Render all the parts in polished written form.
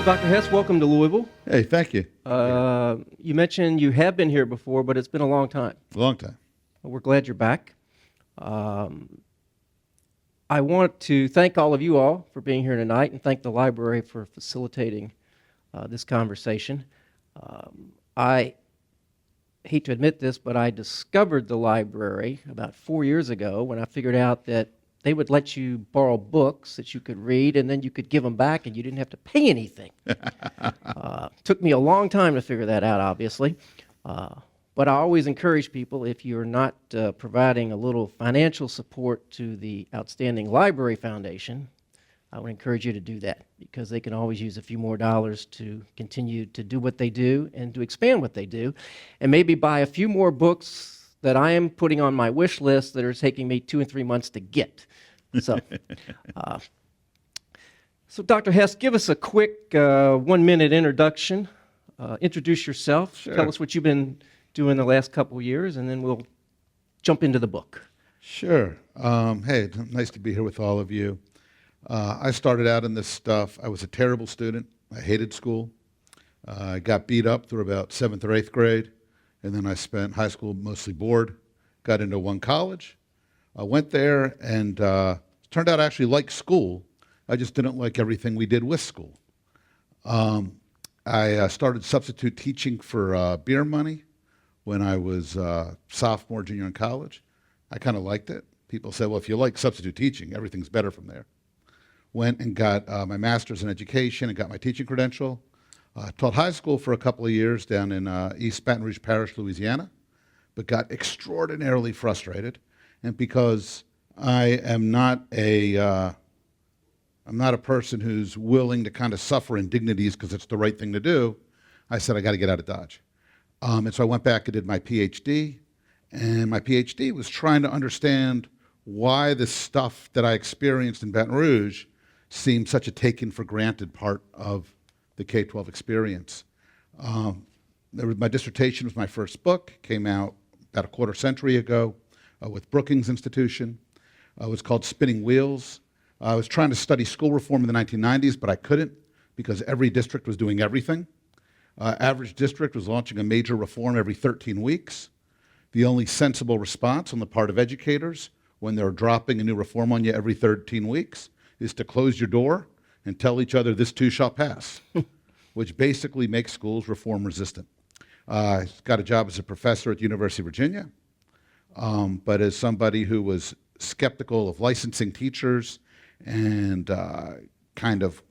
Dr. Hess, welcome to Louisville. Hey, thank you. You mentioned you have been here before, but it's been a long time. Long time. We're glad you're back. I want to thank all of you all for being here tonight and thank the library for facilitating this conversation. I hate to admit this, but I discovered the library about 4 years ago when I figured out that they would let you borrow books that you could read, and then you could give them back, and you didn't have to pay anything. Took me a long time to figure that out, obviously. But I always encourage people, if you're not providing a little financial support to the Outstanding Library Foundation, I would encourage you to do that, because they can always use a few more dollars to continue to do what they do and to expand what they do, and maybe buy a few more books that I am putting on my wish list that are taking me 2 and 3 months to get. So, Dr. Hess, give us a quick 1-minute introduction. Introduce yourself. Sure. Tell us what you've been doing the last couple of years, and then we'll jump into the book. Sure. Hey, nice to be here with all of you. I started out in this stuff. I was a terrible student. I hated school. I got beat up through about 7th or 8th grade, and then I spent high school mostly bored. Got into one college. I went there, and turned out I actually liked school. I just didn't like everything we did with school. I started substitute teaching for beer money when I was sophomore, junior in college. I kind of liked it. People said, well, if you like substitute teaching, everything's better from there. Went and got my master's in education and got my teaching credential. Taught high school for a couple of years down in East Baton Rouge Parish, Louisiana, but got extraordinarily frustrated. And because I am not a person who's willing to kind of suffer indignities because it's the right thing to do, I said, I got to get out of Dodge. And so I went back and did my PhD. And my PhD was trying to understand why the stuff that I experienced in Baton Rouge seemed such a taken for granted part of the K-12 experience. My dissertation was my first book, came out about a quarter century ago with Brookings Institution. It was called Spinning Wheels. I was trying to study school reform in the 1990s, but I couldn't because every district was doing everything. Average district was launching a major reform every 13 weeks. The only sensible response on the part of educators when they're dropping a new reform on you every 13 weeks is to close your door and tell each other this too shall pass, which basically makes schools reform resistant. I got a job as a professor at the University of Virginia, but as somebody who was skeptical of licensing teachers and kind of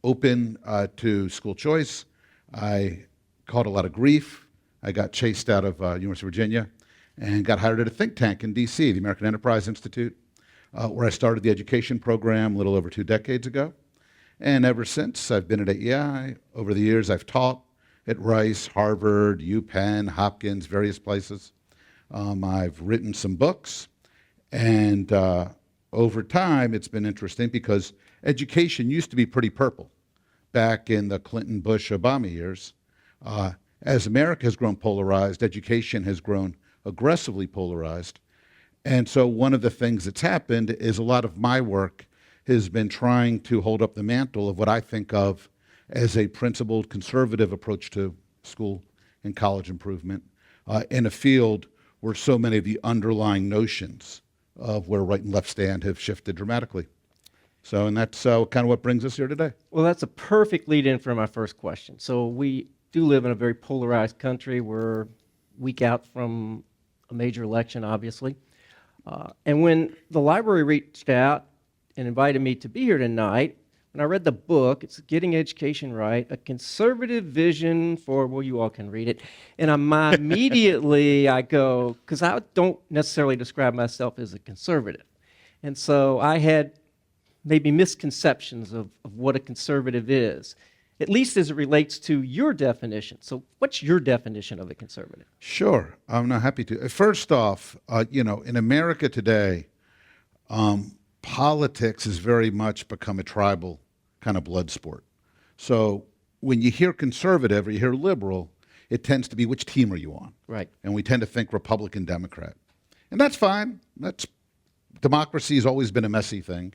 open to school choice, I caught a lot of grief. I got chased out of University of Virginia and got hired at a think tank in DC, the American Enterprise Institute, where I started the education program a little over 2 decades ago. And ever since, I've been at AEI. Over the years, I've taught at Rice, Harvard, UPenn, Hopkins, various places. I've written some books. And over time, it's been interesting because education used to be pretty purple back in the Clinton, Bush, Obama years. As America has grown polarized, education has grown aggressively polarized. And so one of the things that's happened is a lot of my work has been trying to hold up the mantle of what I think of as a principled conservative approach to school and college improvement in a field where so many of the underlying notions of where right and left stand have shifted dramatically. So, and that's kind of what brings us here today. Well, that's a perfect lead-in for my first question. So we do live in a very polarized country. We're a week out from a major election, obviously. And when the library reached out and invited me to be here tonight, when I read the book, it's Getting Education Right, A Conservative Vision for, well, you all can read it. And immediately I go, because I don't necessarily describe myself as a conservative. And so I had maybe misconceptions of what a conservative is, at least as it relates to your definition. So what's your definition of a conservative? Sure, I'm not happy to. First off, in America today, politics has very much become a tribal kind of blood sport. So when you hear conservative or you hear liberal, it tends to be which team are you on? Right. And we tend to think Republican, Democrat. And that's fine. Democracy has always been a messy thing.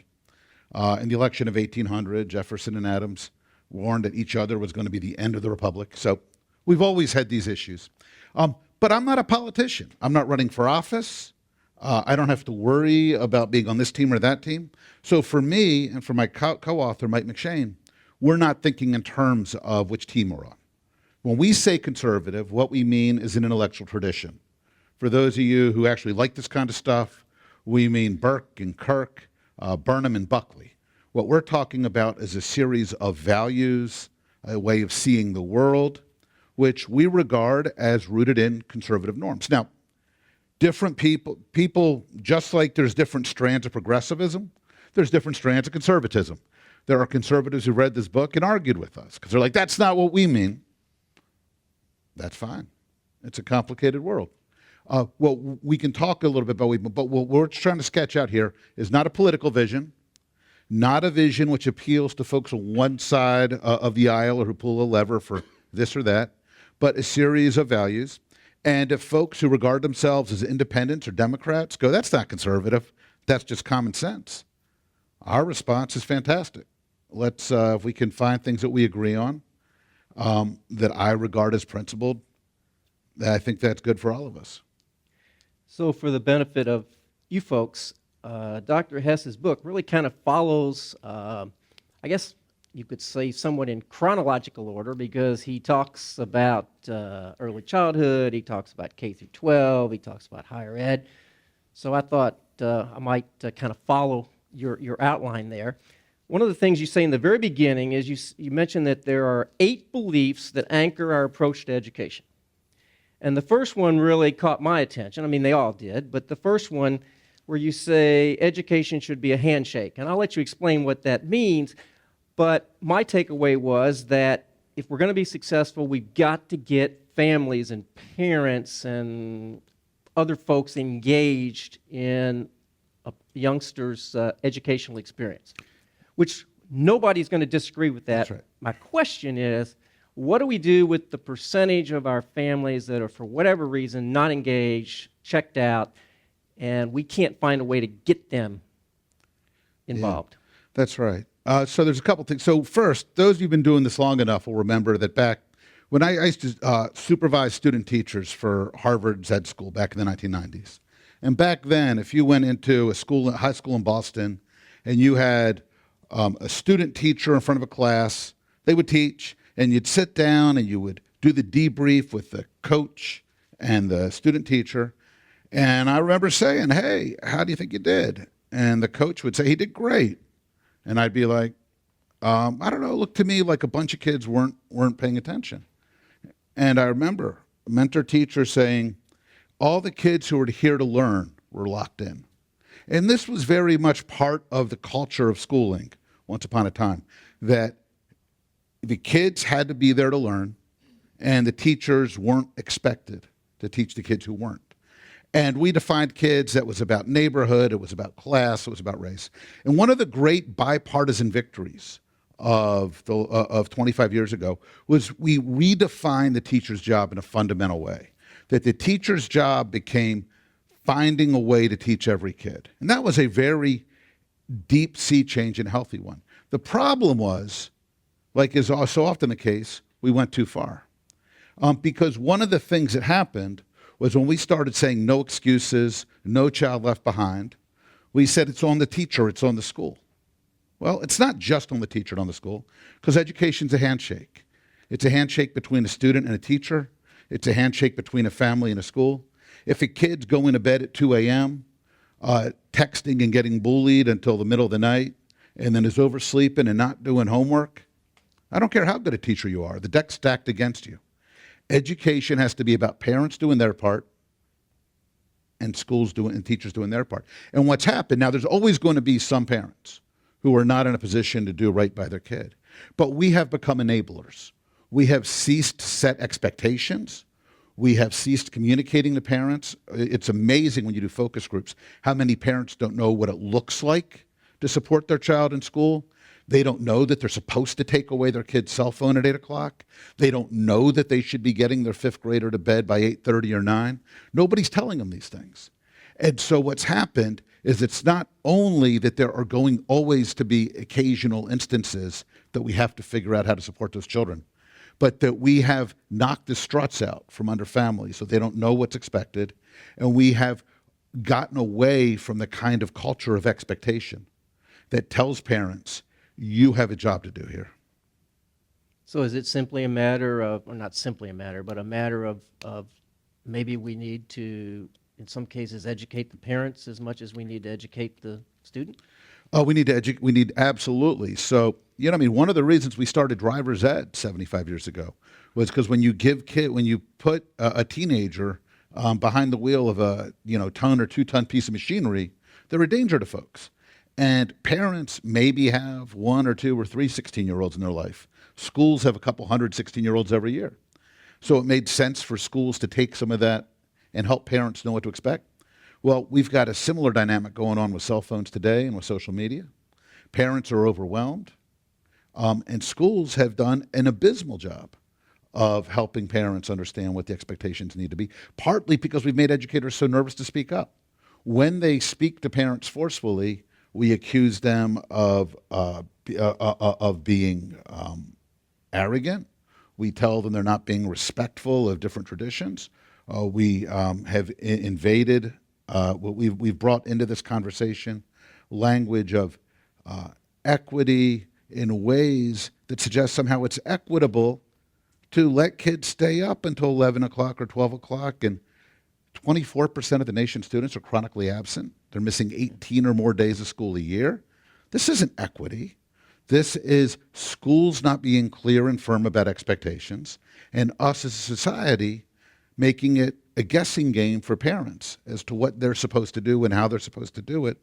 In the election of 1800, Jefferson and Adams warned that each other was going to be the end of the republic. So we've always had these issues. But I'm not a politician. I'm not running for office. I don't have to worry about being on this team or that team. So for me and for my co-author, Mike McShane, we're not thinking in terms of which team we're on. When we say conservative, what we mean is an intellectual tradition. For those of you who actually like this kind of stuff, we mean Burke and Kirk, Burnham and Buckley. What we're talking about is a series of values, a way of seeing the world, which we regard as rooted in conservative norms. Now, different people, just like there's different strands of progressivism, there's different strands of conservatism. There are conservatives who read this book and argued with us because they're like, that's not what we mean. That's fine. It's a complicated world. Well, we can talk a little bit about, but what we're trying to sketch out here is not a political vision, not a vision which appeals to folks on one side of the aisle or who pull a lever for this or that, but a series of values. And if folks who regard themselves as independents or Democrats go, that's not conservative, that's just common sense, our response is fantastic. Let's, if we can find things that we agree on, that I regard as principled, I think that's good for all of us. So for the benefit of you folks, Dr. Hess's book really kind of follows, I guess you could say somewhat in chronological order, because he talks about early childhood, he talks about K through 12, he talks about higher ed. So I thought I might kind of follow your outline there. One of the things you say in the very beginning is you mentioned that there are 8 beliefs that anchor our approach to education. And the first one really caught my attention. I mean, they all did, but the first one where you say education should be a handshake. And I'll let you explain what that means, but my takeaway was that if we're going to be successful, we've got to get families and parents and other folks engaged in a youngster's educational experience, which nobody's going to disagree with that. That's right. My question is, what do we do with the percentage of our families that are, for whatever reason, not engaged, checked out, and we can't find a way to get them involved? Yeah, that's right. So there's a couple things. So first, those of you who've been doing this long enough will remember that back when I used to supervise student teachers for Harvard's ed school back in the 1990s. And back then, if you went into a high school in Boston, and you had a student teacher in front of a class, they would teach, and you'd sit down and you would do the debrief with the coach and the student teacher. And I remember saying, hey, how do you think you did? And the coach would say, he did great. And I'd be like, I don't know, it looked to me like a bunch of kids weren't paying attention. And I remember a mentor teacher saying, all the kids who were here to learn were locked in. And this was very much part of the culture of schooling once upon a time, that the kids had to be there to learn, and the teachers weren't expected to teach the kids who weren't. And we defined kids that was about neighborhood, it was about class, it was about race. And one of the great bipartisan victories of 25 years ago was we redefined the teacher's job in a fundamental way, that the teacher's job became finding a way to teach every kid. And that was a very deep sea change and healthy one. The problem was, like is so often the case, we went too far. Because one of the things that happened was when we started saying no excuses, no child left behind, we said it's on the teacher, it's on the school. Well, it's not just on the teacher and on the school, because education's a handshake. It's a handshake between a student and a teacher. It's a handshake between a family and a school. If a kid's going to bed at 2 a.m., texting and getting bullied until the middle of the night, and then is oversleeping and not doing homework, I don't care how good a teacher you are, the deck's stacked against you. Education has to be about parents doing their part and schools doing and teachers doing their part. And what's happened, now there's always going to be some parents who are not in a position to do right by their kid. But we have become enablers. We have ceased to set expectations. We have ceased communicating to parents. It's amazing when you do focus groups how many parents don't know what it looks like to support their child in school. They don't know that they're supposed to take away their kid's cell phone at 8 o'clock. They don't know that they should be getting their 5th grader to bed by 8:30 or 9. Nobody's telling them these things. And so what's happened is it's not only that there are going always to be occasional instances that we have to figure out how to support those children, but that we have knocked the struts out from under families so they don't know what's expected, and we have gotten away from the kind of culture of expectation that tells parents, you have a job to do here. So is it simply a matter of, or not simply a matter, but a matter of maybe we need to, in some cases, educate the parents as much as we need to educate the student? Oh, we need to educate. We need absolutely. So, one of the reasons we started driver's ed 75 years ago was because when you put a teenager behind the wheel of a ton or 2-ton piece of machinery, they're a danger to folks. And parents maybe have 1 or 2 or 3 16-year-olds in their life. Schools have a couple hundred 16-year-olds every year. So it made sense for schools to take some of that and help parents know what to expect. Well, we've got a similar dynamic going on with cell phones today and with social media. Parents are overwhelmed, and schools have done an abysmal job of helping parents understand what the expectations need to be, partly because we've made educators so nervous to speak up. When they speak to parents forcefully, we accuse them of being arrogant. We tell them they're not being respectful of different traditions. We have invaded, we've brought into this conversation language of equity in ways that suggest somehow it's equitable to let kids stay up until 11 o'clock or 12 o'clock, and 24% of the nation's students are chronically absent. They're missing 18 or more days of school a year. This isn't equity. This is schools not being clear and firm about expectations, and us as a society making it a guessing game for parents as to what they're supposed to do and how they're supposed to do it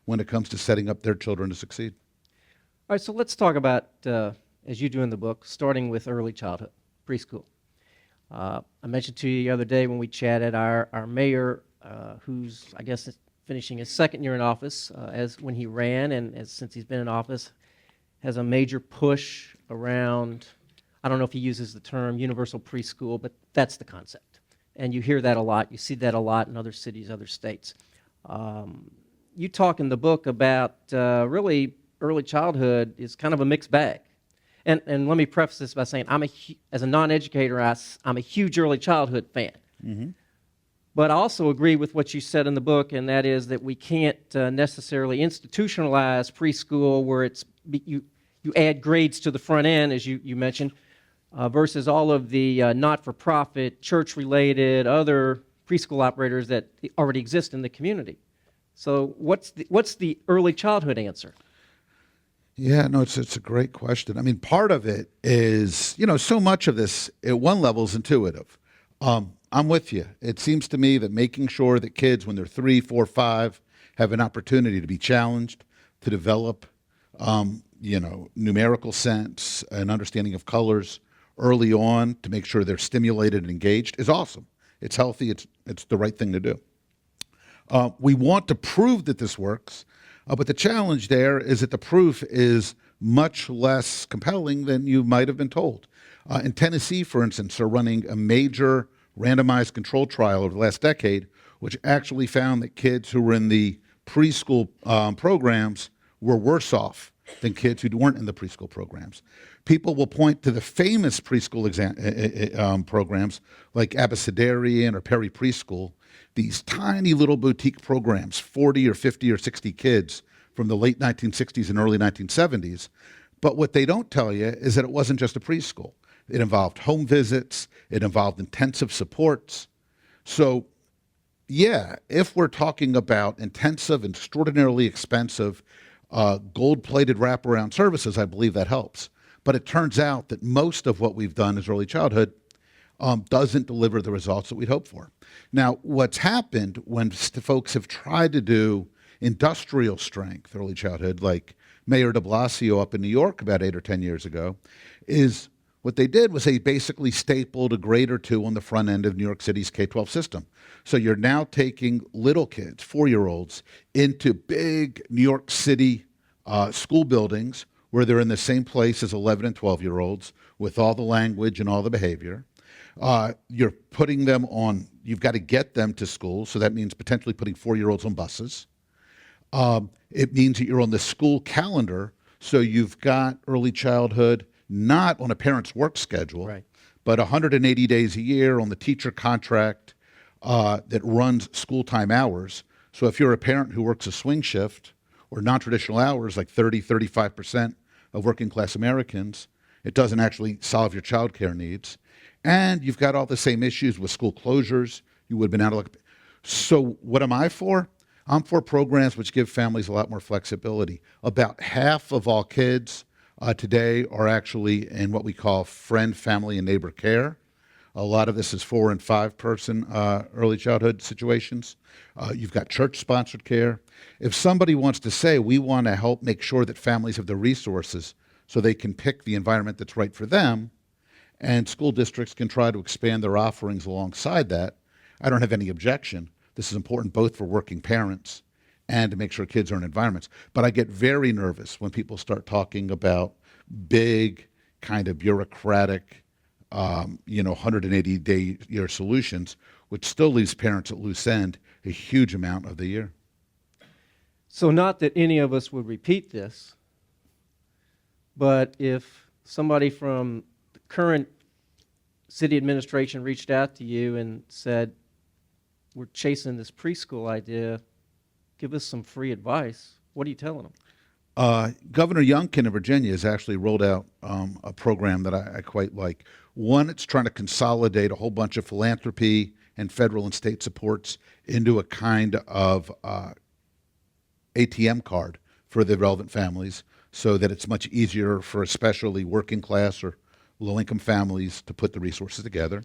when it comes to setting up their children to succeed. All right, so let's talk about, as you do in the book, starting with early childhood, preschool. I mentioned to you the other day when we chatted, our mayor, who's, I guess, finishing his second year in office, as when he ran, and since he's been in office, has a major push around, I don't know if he uses the term universal preschool, but that's the concept. And you hear that a lot. You see that a lot in other cities, other states. You talk in the book about really early childhood is kind of a mixed bag. And let me preface this by saying, as a non-educator, I'm a huge early childhood fan. Mm-hmm. But I also agree with what you said in the book, and that is that we can't necessarily institutionalize preschool where you add grades to the front end, as you mentioned, versus all of the not-for-profit, church-related, other preschool operators that already exist in the community. So what's the early childhood answer? Yeah, no, it's a great question. I mean, part of it is, so much of this at one level is intuitive. I'm with you. It seems to me that making sure that kids, when they're 3, 4, 5, have an opportunity to be challenged, to develop, numerical sense and understanding of colors early on, to make sure they're stimulated and engaged, is awesome. It's healthy. It's the right thing to do. We want to prove that this works, but the challenge there is that the proof is much less compelling than you might have been told. In Tennessee, for instance, are running a major randomized control trial over the last decade, which actually found that kids who were in the preschool programs were worse off than kids who weren't in the preschool programs. People will point to the famous preschool programs like Abecedarian or Perry Preschool, these tiny little boutique programs, 40 or 50 or 60 kids from the late 1960s and early 1970s. But what they don't tell you is that it wasn't just a preschool. It involved home visits. It involved intensive supports. So, yeah, if we're talking about intensive, extraordinarily expensive, gold-plated wraparound services, I believe that helps. But it turns out that most of what we've done as early childhood doesn't deliver the results that we'd hope for. Now, what's happened when folks have tried to do industrial strength early childhood, like Mayor de Blasio up in New York about 8 or 10 years ago, is what they did was they basically stapled a grade or 2 on the front end of New York City's K-12 system. So you're now taking little kids, 4-year-olds, into big New York City school buildings where they're in the same place as 11 and 12-year-olds with all the language and all the behavior. You're putting them on, you've got to get them to school, so that means potentially putting 4-year-olds on buses. It means that you're on the school calendar, so you've got early childhood not on a parent's work schedule, Right. but 180 days a year on the teacher contract that runs school time hours. So if you're a parent who works a swing shift or non-traditional hours, like 35% of working class Americans, it doesn't actually solve your child care needs. And you've got all the same issues with school closures. You would have been out of luck. So what am I for? I'm for programs which give families a lot more flexibility. About half of all kids today are actually in what we call friend, family, and neighbor care. A lot of this is 4 and 5 person early childhood situations. You've got church-sponsored care. If somebody wants to say, we want to help make sure that families have the resources so they can pick the environment that's right for them, and school districts can try to expand their offerings alongside that, I don't have any objection. This is important both for working parents and to make sure kids are in environments. But I get very nervous when people start talking about big, kind of bureaucratic, 180-day year solutions, which still leaves parents at loose end a huge amount of the year. So not that any of us would repeat this, but if somebody from the current city administration reached out to you and said, we're chasing this preschool idea, give us some free advice, what are you telling them? Governor Youngkin of Virginia has actually rolled out a program that I quite like. One, it's trying to consolidate a whole bunch of philanthropy and federal and state supports into a kind of ATM card for the relevant families so that it's much easier for especially working class or low-income families to put the resources together.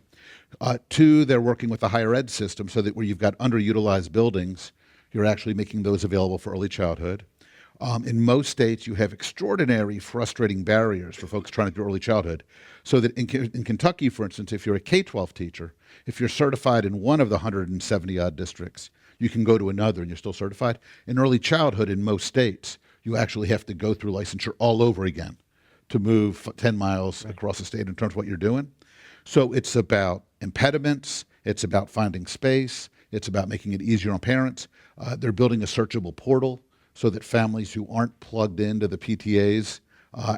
2, they're working with the higher ed system so that where you've got underutilized buildings, you're actually making those available for early childhood. In most states, you have extraordinary frustrating barriers for folks trying to do early childhood. So that in Kentucky, for instance, if you're a K-12 teacher, if you're certified in one of the 170-odd districts, you can go to another and you're still certified. In early childhood, in most states, you actually have to go through licensure all over again to move 10 miles across the state in terms of what you're doing. So it's about impediments, it's about finding space, it's about making it easier on parents. They're building a searchable portal so that families who aren't plugged into the PTAs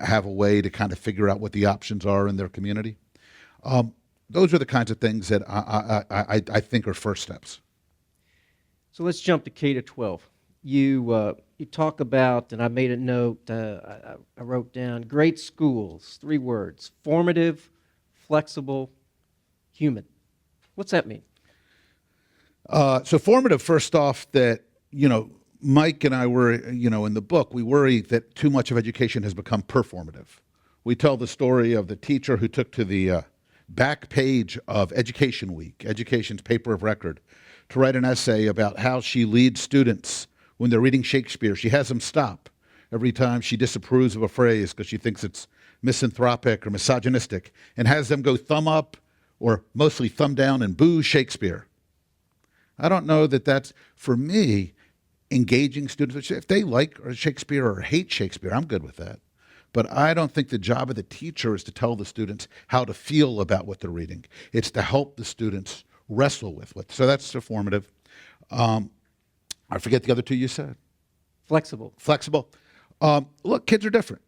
have a way to kind of figure out what the options are in their community. Those are the kinds of things that I think are first steps. So let's jump to K-12. You talk about, and I made a note, I wrote down, great schools, 3 words, formative, flexible, human. What's that mean? So formative, first off, that, Mike and I were, in the book, we worry that too much of education has become performative. We tell the story of the teacher who took to the back page of Education Week, Education's paper of record, to write an essay about how she leads students when they're reading Shakespeare. She has them stop every time she disapproves of a phrase because she thinks it's misanthropic or misogynistic, and has them go thumb up or mostly thumb down and boo Shakespeare. I don't know that that's, for me, engaging students. If they like Shakespeare or hate Shakespeare, I'm good with that. But I don't think the job of the teacher is to tell the students how to feel about what they're reading. It's to help the students wrestle with it. So that's formative. I forget the other 2 you said. Flexible. Flexible. Look, kids are different.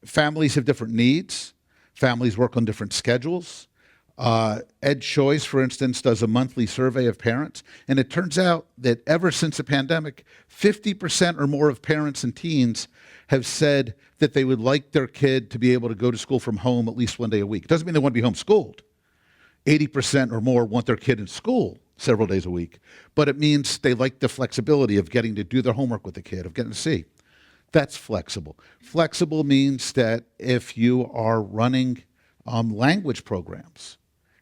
Families have different needs. Families work on different schedules. Ed Choice, for instance, does a monthly survey of parents, and it turns out that ever since the pandemic, 50% or more of parents and teens have said that they would like their kid to be able to go to school from home at least 1 day a week. It doesn't mean they want to be homeschooled. 80% or more want their kid in school several days a week, but it means they like the flexibility of getting to do their homework with the kid, of getting to see. That's flexible. Flexible means that if you are running language programs,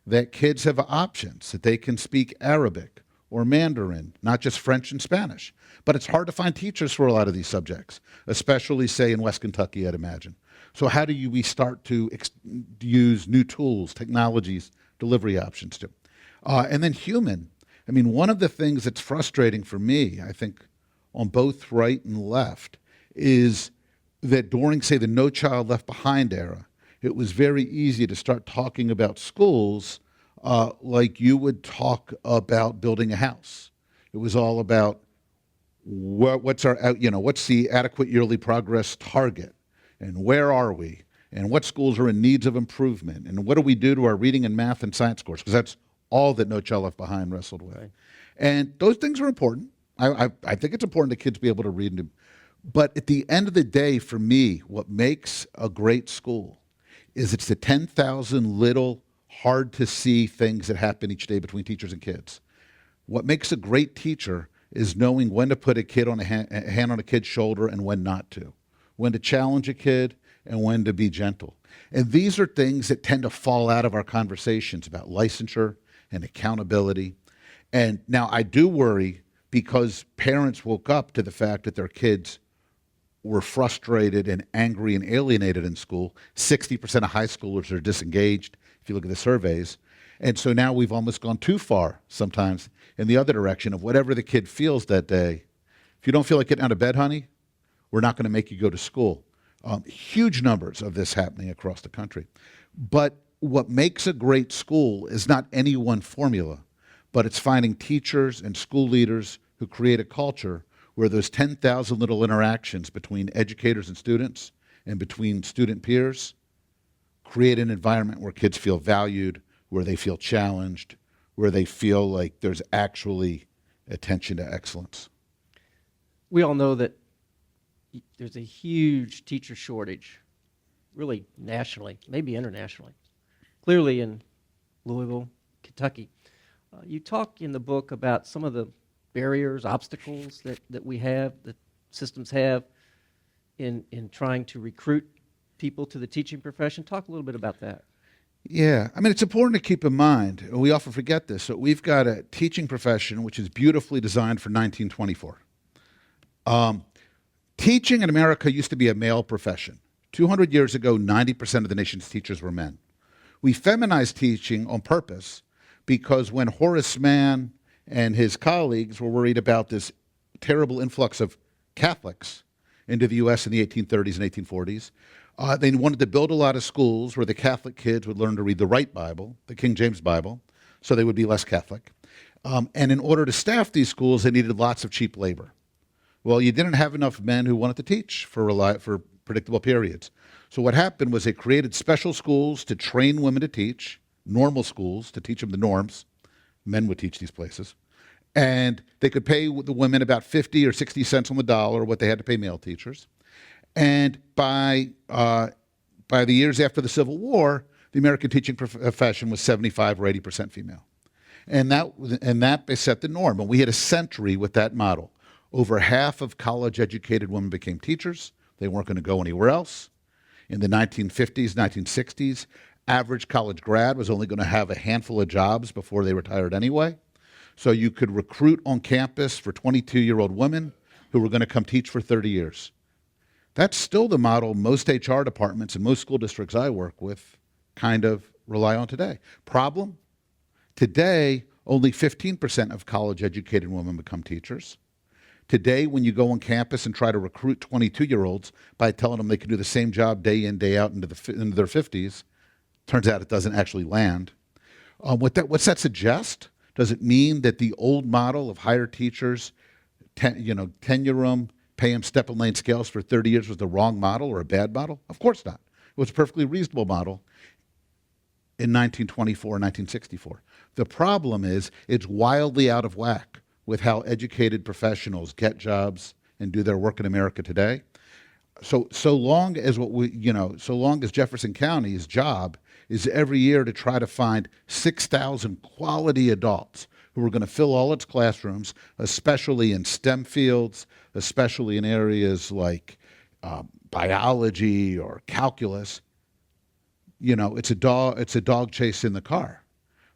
that kids have options, that they can speak Arabic or Mandarin, not just French and Spanish. But it's hard to find teachers for a lot of these subjects, especially, say, in West Kentucky, I'd imagine. So how do we start to use new tools, technologies, delivery options to? And then human. I mean, one of the things that's frustrating for me, I think, on both right and left, is that during, say, the No Child Left Behind era, it was very easy to start talking about schools like you would talk about building a house. It was all about what's what's the adequate yearly progress target, and where are we, and what schools are in needs of improvement, and what do we do to our reading and math and science scores, because that's all that No Child Left Behind wrestled with. Right. And those things are important. I think it's important that kids be able to read. But at the end of the day, for me, what makes a great school is it's the 10,000 little hard-to-see things that happen each day between teachers and kids. What makes a great teacher is knowing when to put a hand on a kid's shoulder and when not to, when to challenge a kid and when to be gentle. And these are things that tend to fall out of our conversations about licensure and accountability. And now I do worry, because parents woke up to the fact that their kids were frustrated and angry and alienated in school. 60% of high schoolers are disengaged, if you look at the surveys. And so now we've almost gone too far sometimes in the other direction of whatever the kid feels that day. If you don't feel like getting out of bed, honey, we're not going to make you go to school. Huge numbers of this happening across the country. But what makes a great school is not any one formula, but it's finding teachers and school leaders who create a culture where those 10,000 little interactions between educators and students and between student peers create an environment where kids feel valued, where they feel challenged, where they feel like there's actually attention to excellence. We all know that there's a huge teacher shortage, really nationally, maybe internationally, clearly in Louisville, Kentucky. You talk in the book about some of the barriers, obstacles that we have, that systems have in trying to recruit people to the teaching profession. Talk a little bit about that. Yeah, I mean, it's important to keep in mind, and we often forget this, that we've got a teaching profession which is beautifully designed for 1924. Teaching in America used to be a male profession. 200 years ago, 90% of the nation's teachers were men. We feminized teaching on purpose because when Horace Mann and his colleagues were worried about this terrible influx of Catholics into the U.S. in the 1830s and 1840s, they wanted to build a lot of schools where the Catholic kids would learn to read the right Bible, the King James Bible, so they would be less Catholic. And in order to staff these schools, they needed lots of cheap labor. Well, you didn't have enough men who wanted to teach for predictable periods. So what happened was they created special schools to train women to teach, normal schools to teach them the norms. Men would teach these places. And they could pay the women about 50 or 60 cents on the dollar, what they had to pay male teachers. And by the years after the Civil War, the American teaching profession was 75 or 80% female. And that set the norm. And we had a century with that model. Over half of college-educated women became teachers. They weren't going to go anywhere else. In the 1950s, 1960s, average college grad was only going to have a handful of jobs before they retired anyway. So you could recruit on campus for 22-year-old women who were going to come teach for 30 years. That's still the model most HR departments and most school districts I work with kind of rely on today. Problem? Today, only 15% of college-educated women become teachers. Today, when you go on campus and try to recruit 22-year-olds by telling them they can do the same job day in, day out into their 50s, turns out it doesn't actually land. What's that suggest? Does it mean that the old model of hire teachers, tenure them, pay them step and lane scales for 30 years was the wrong model or a bad model? Of course not. It was a perfectly reasonable model in 1924 and 1964. The problem is it's wildly out of whack with how educated professionals get jobs and do their work in America today. So long as Jefferson County's job is every year to try to find 6,000 quality adults who are going to fill all its classrooms, especially in STEM fields, especially in areas like biology or calculus. It's a dog chase in the car.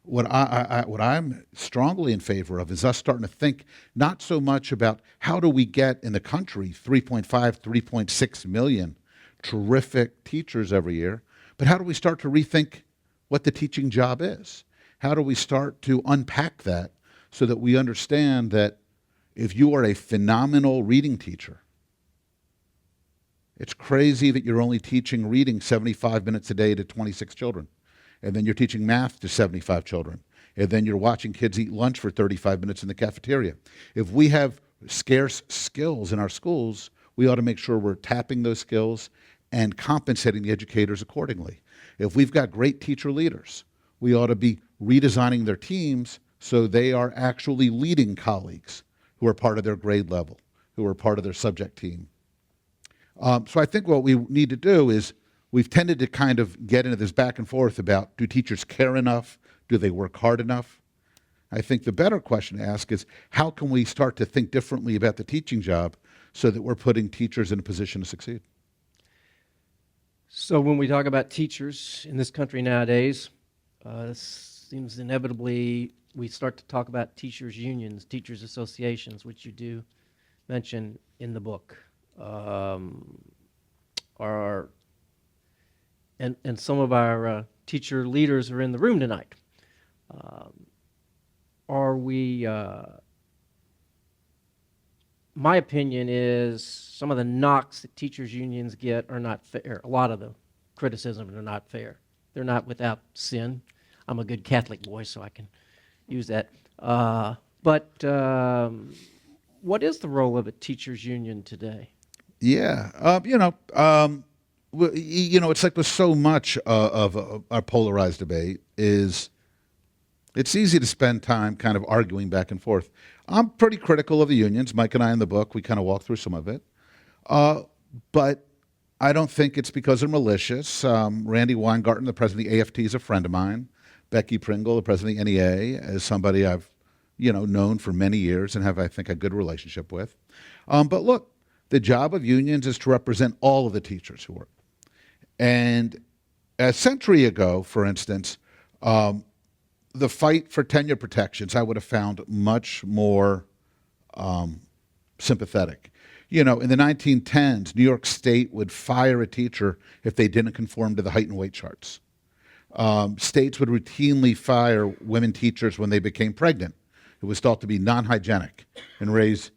What I'm strongly in favor of is us starting to think not so much about how do we get in the country 3.5, 3.6 million terrific teachers every year, but how do we start to rethink what the teaching job is? How do we start to unpack that so that we understand that if you are a phenomenal reading teacher, it's crazy that you're only teaching reading 75 minutes a day to 26 children. And then you're teaching math to 75 children. And then you're watching kids eat lunch for 35 minutes in the cafeteria. If we have scarce skills in our schools, we ought to make sure we're tapping those skills and compensating the educators accordingly. If we've got great teacher leaders, we ought to be redesigning their teams so they are actually leading colleagues who are part of their grade level, who are part of their subject team. So I think what we need to do is we've tended to kind of get into this back and forth about, do teachers care enough? Do they work hard enough? I think the better question to ask is, how can we start to think differently about the teaching job so that we're putting teachers in a position to succeed? So when we talk about teachers in this country nowadays, it seems inevitably we start to talk about teachers' unions, teachers' associations, which you do mention in the book. And some of our teacher leaders are in the room tonight. My opinion is some of the knocks that teachers' unions get are not fair. A lot of the criticisms are not fair. They're not without sin. I'm a good Catholic boy, so I can use that. But what is the role of a teachers' union today? Yeah, it's like with so much of our polarized debate is it's easy to spend time kind of arguing back and forth. I'm pretty critical of the unions. Mike and I in the book, we kind of walk through some of it. But I don't think it's because they're malicious. Randy Weingarten, the president of the AFT, is a friend of mine. Becky Pringle, the president of the NEA, is somebody I've known for many years and have, I think, a good relationship with. But look, the job of unions is to represent all of the teachers who work. And a century ago, for instance, the fight for tenure protections I would have found much more sympathetic. In the 1910s, New York State would fire a teacher if they didn't conform to the height and weight charts. States would routinely fire women teachers when they became pregnant. It was thought to be non-hygienic and raise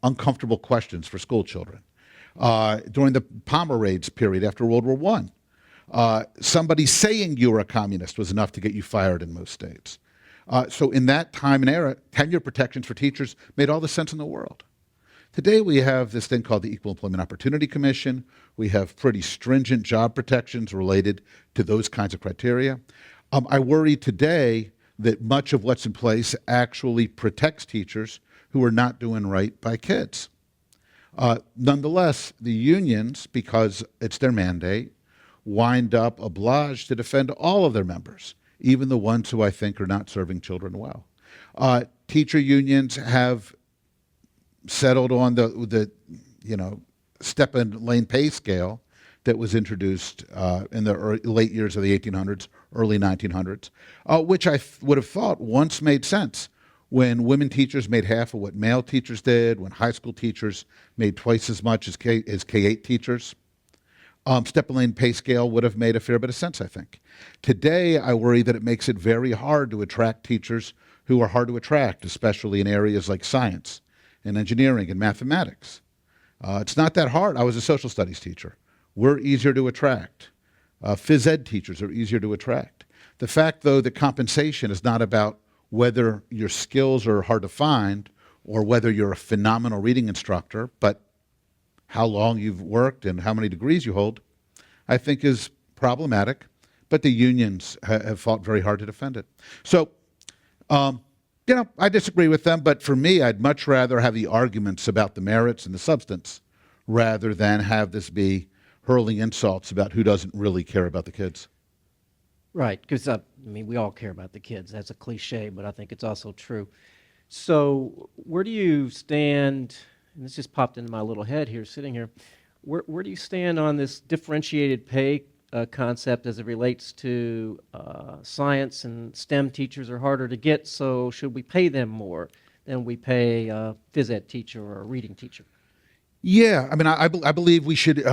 uncomfortable questions for school children. During the Palmer raids period after World War I, somebody saying you were a communist was enough to get you fired in most states. So in that time and era, tenure protections for teachers made all the sense in the world. Today we have this thing called the Equal Employment Opportunity Commission. We have pretty stringent job protections related to those kinds of criteria. I worry today that much of what's in place actually protects teachers who are not doing right by kids. Nonetheless, the unions, because it's their mandate, wind up obliged to defend all of their members, even the ones who I think are not serving children well. Teacher unions have settled on the step and lane pay scale that was introduced in the late years of the 1800s, early 1900s, which I would have thought once made sense when women teachers made half of what male teachers did, when high school teachers made twice as much as K-8 teachers. Step and lane pay scale would have made a fair bit of sense, I think. Today, I worry that it makes it very hard to attract teachers who are hard to attract, especially in areas like science and engineering and mathematics. It's not that hard. I was a social studies teacher. We're easier to attract. Phys ed teachers are easier to attract. The fact, though, that compensation is not about whether your skills are hard to find or whether you're a phenomenal reading instructor, but how long you've worked and how many degrees you hold, I think is problematic. But the unions have fought very hard to defend it. So, I disagree with them, but for me, I'd much rather have the arguments about the merits and the substance rather than have this be hurling insults about who doesn't really care about the kids. Right, because we all care about the kids. That's a cliche, but I think it's also true. So where do you stand, and this just popped into my little head here, sitting here, where do you stand on this differentiated pay concept as it relates to science and STEM teachers are harder to get, so should we pay them more than we pay a phys ed teacher or a reading teacher? Yeah, I believe we should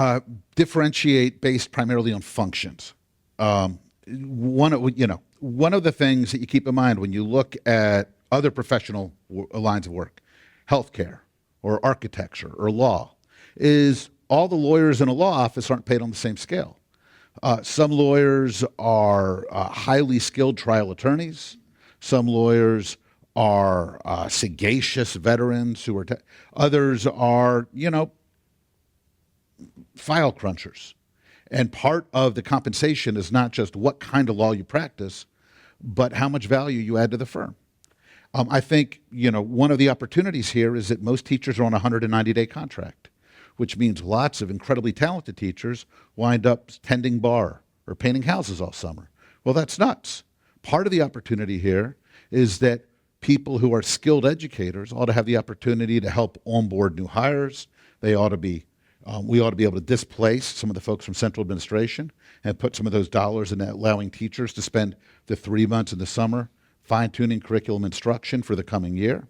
differentiate based primarily on functions. One of the things that you keep in mind when you look at other professional lines of work, healthcare or architecture or law, is all the lawyers in a law office aren't paid on the same scale. Some lawyers are highly skilled trial attorneys. Some lawyers are sagacious veterans who are, others are, file crunchers. And part of the compensation is not just what kind of law you practice, but how much value you add to the firm. I think, one of the opportunities here is that most teachers are on a 190-day contract, which means lots of incredibly talented teachers wind up tending bar or painting houses all summer. Well, that's nuts. Part of the opportunity here is that people who are skilled educators ought to have the opportunity to help onboard new hires. We ought to be able to displace some of the folks from central administration and put some of those dollars in allowing teachers to spend the 3 months in the summer fine-tuning curriculum instruction for the coming year.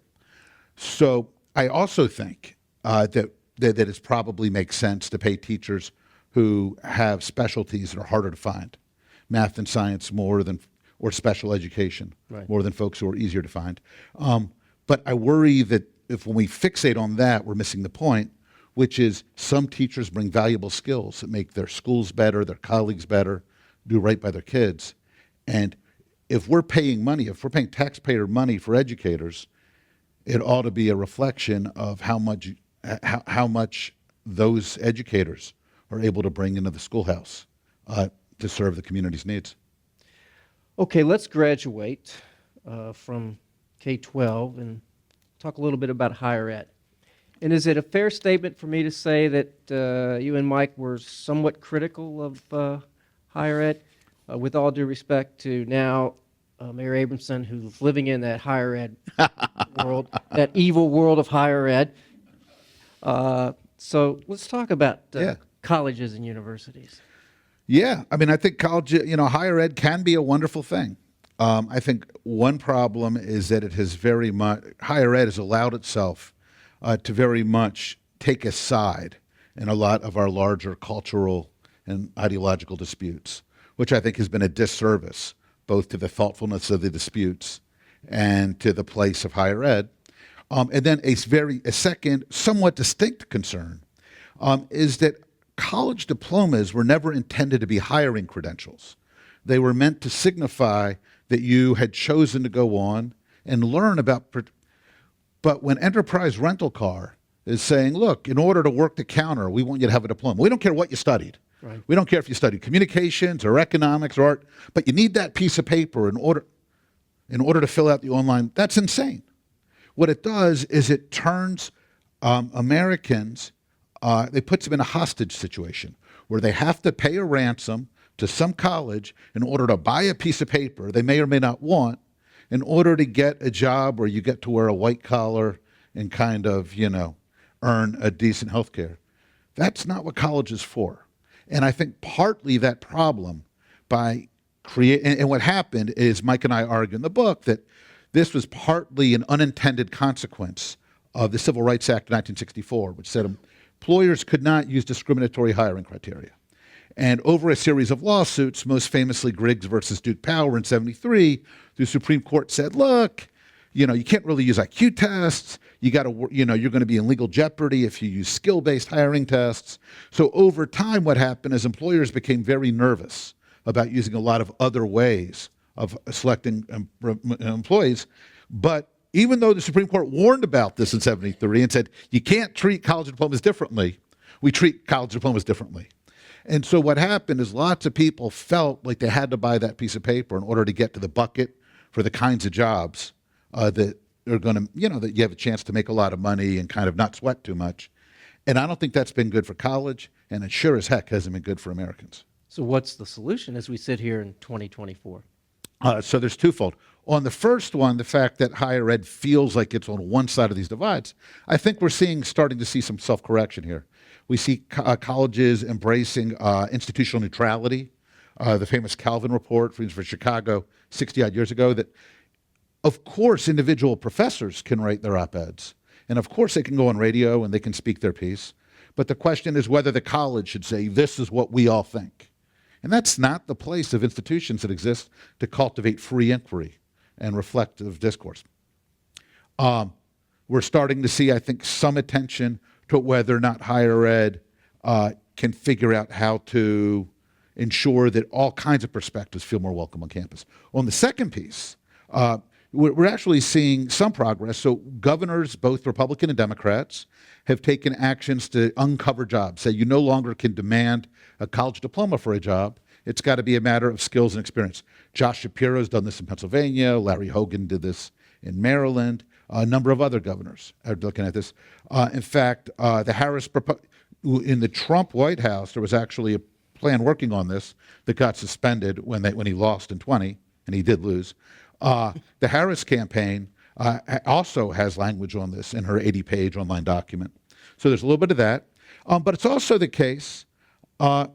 So I also think that it probably makes sense to pay teachers who have specialties that are harder to find, math and science or special education, right, more than folks who are easier to find. But I worry that when we fixate on that, we're missing the point, which is some teachers bring valuable skills that make their schools better, their colleagues better, do right by their kids. And if we're paying taxpayer money for educators, it ought to be a reflection of how much those educators are able to bring into the schoolhouse to serve the community's needs. Okay, let's graduate from K-12 and talk a little bit about higher ed. And is it a fair statement for me to say that you and Mike were somewhat critical of higher ed? With all due respect to now Mayor Abramson, who's living in that higher ed world, that evil world of higher ed. So let's talk about colleges and universities. Yeah, I mean, I think higher ed can be a wonderful thing. I think one problem is that higher ed has allowed itself to very much take a side in a lot of our larger cultural and ideological disputes, which I think has been a disservice both to the thoughtfulness of the disputes and to the place of higher ed. And then a second, somewhat distinct concern is that college diplomas were never intended to be hiring credentials. They were meant to signify that you had chosen to go on and learn about. But when Enterprise Rental Car is saying, look, in order to work the counter, we want you to have a diploma. We don't care what you studied. Right. We don't care if you studied communications or economics or art, but you need that piece of paper in order to fill out the online. That's insane. What it does is it turns Americans, it puts them in a hostage situation where they have to pay a ransom to some college in order to buy a piece of paper they may or may not want in order to get a job where you get to wear a white collar and kind of, earn a decent health care. That's not what college is for. And I think partly that problem and what happened is Mike and I argue in the book that this was partly an unintended consequence of the Civil Rights Act of 1964, which said employers could not use discriminatory hiring criteria. And over a series of lawsuits, most famously Griggs versus Duke Power in '73, the Supreme Court said, look, you can't really use IQ tests. You're going to be in legal jeopardy if you use skill-based hiring tests. So over time, what happened is employers became very nervous about using a lot of other ways of selecting employees. But even though the Supreme Court warned about this in '73 and said, you can't treat college diplomas differently, we treat college diplomas differently. And so what happened is lots of people felt like they had to buy that piece of paper in order to get to the bucket for the kinds of jobs that are going to, that you have a chance to make a lot of money and kind of not sweat too much. And I don't think that's been good for college, and it sure as heck hasn't been good for Americans. So what's the solution as we sit here in 2024? So there's twofold. On the first one, the fact that higher ed feels like it's on one side of these divides, I think we're starting to see some self-correction here. We see colleges embracing institutional neutrality. The famous Calvin report for Chicago 60-odd years ago that, of course, individual professors can write their op-eds. And of course, they can go on radio and they can speak their piece. But the question is whether the college should say, this is what we all think. And that's not the place of institutions that exist to cultivate free inquiry and reflective discourse. We're starting to see, I think, some attention to whether or not higher ed can figure out how to ensure that all kinds of perspectives feel more welcome on campus. On the second piece, we're actually seeing some progress. So governors, both Republican and Democrats, have taken actions to uncover jobs. Say you no longer can demand a college diploma for a job. It's got to be a matter of skills and experience. Josh Shapiro's done this in Pennsylvania. Larry Hogan did this in Maryland. A number of other governors are looking at this. In fact, the Harris in the Trump White House, there was actually a plan working on this that got suspended when he lost in 20, and he did lose. The Harris campaign also has language on this in her 80-page online document. So there's a little bit of that. But it's also the case that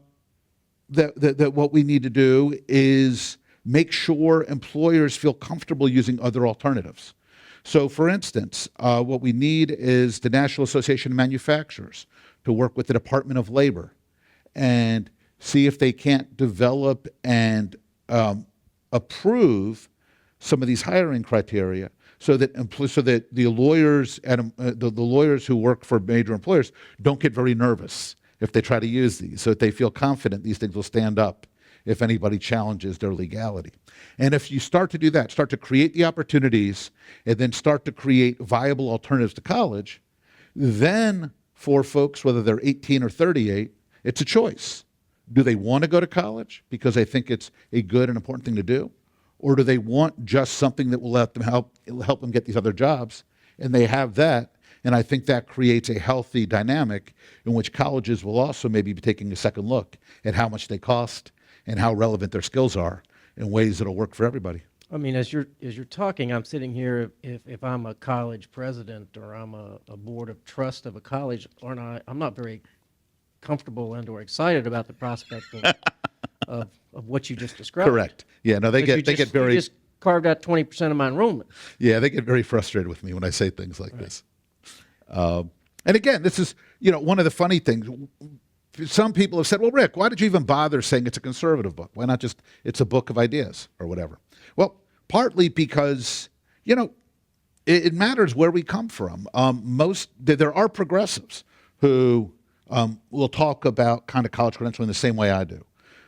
what we need to do is make sure employers feel comfortable using other alternatives. So, for instance, what we need is the National Association of Manufacturers to work with the Department of Labor and see if they can't develop and approve some of these hiring criteria so that the lawyers and the lawyers who work for major employers don't get very nervous if they try to use these, so that they feel confident these things will stand up if anybody challenges their legality. And if you start to do that, start to create the opportunities, and then start to create viable alternatives to college, then for folks, whether they're 18 or 38, it's a choice. Do they want to go to college because they think it's a good and important thing to do? Or do they want just something that will let them help them get these other jobs? And they have that, and I think that creates a healthy dynamic in which colleges will also maybe be taking a second look at how much they cost and how relevant their skills are in ways that'll work for everybody. I mean, as you're talking, I'm sitting here. If I'm a college president or I'm a board of trust of a college, I'm not very comfortable and or excited about the prospect of what you just described. Correct. Yeah. No, they get very. You just carved out 20% of my enrollment. Yeah, they get very frustrated with me when I say things like this. And again, this is one of the funny things. Some people have said, well, Rick, why did you even bother saying it's a conservative book? Why not just it's a book of ideas or whatever? Well, partly because, it matters where we come from. There are progressives who will talk about kind of college credentialing the same way I do.